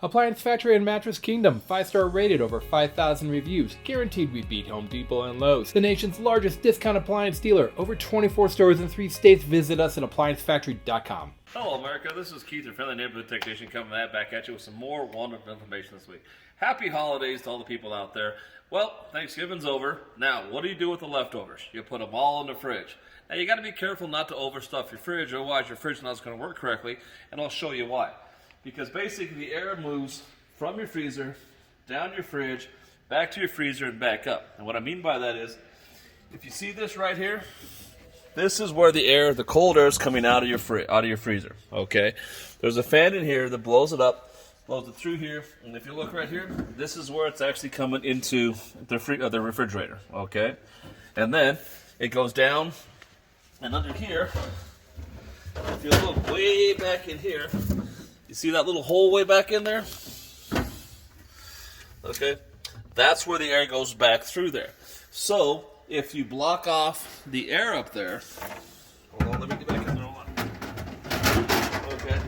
Appliance Factory and Mattress Kingdom, 5-star rated, over 5,000 reviews, guaranteed we beat Home Depot and Lowe's. The nation's largest discount appliance dealer, over 24 stores in 3 states. Visit us at ApplianceFactory.com. Hello America, this is Keith, your friendly neighborhood technician, coming back at you with some more wonderful information this week. Happy holidays to all the people out there. Well, Thanksgiving's over. Now, what do you do with the leftovers? You put them all in the fridge. Now, you got to be careful not to overstuff your fridge, otherwise your fridge is not going to work correctly, and I'll show you why. Because basically the air moves from your freezer, down your fridge, back to your freezer, and back up. And what I mean by that is, if you see this right here, this is where the cold air is coming out of your freezer, okay? There's a fan in here that blows it up, blows it through here, and if you look right here, this is where it's actually coming into the refrigerator, okay? And then it goes down, and under here, if you look way back in here, you see that little hole way back in there? Okay, that's where the air goes back through there. So, if you block off the air up there, hold on, let me get back in there, hold on. Okay,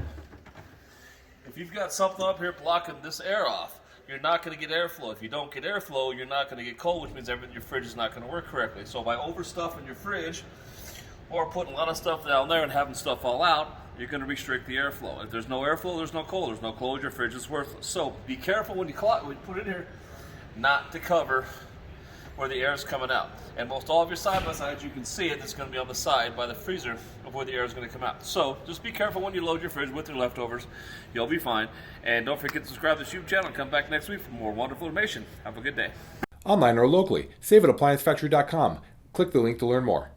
if you've got something up here blocking this air off, you're not going to get airflow. If you don't get airflow, you're not going to get cold, which means everything in your fridge is not going to work correctly. So by overstuffing your fridge, or putting a lot of stuff down there and having stuff fall out, you're going to restrict the airflow. If there's no airflow, there's no cold. There's no cold, your fridge is worthless. So be careful when you put it in here not to cover where the air is coming out. And most all of your side-by-sides, you can see it, it's going to be on the side by the freezer of where the air is going to come out. So just be careful when you load your fridge with your leftovers. You'll be fine. And don't forget to subscribe to this YouTube channel and come back next week for more wonderful information. Have a good day. Online or locally, save at ApplianceFactory.com. Click the link to learn more.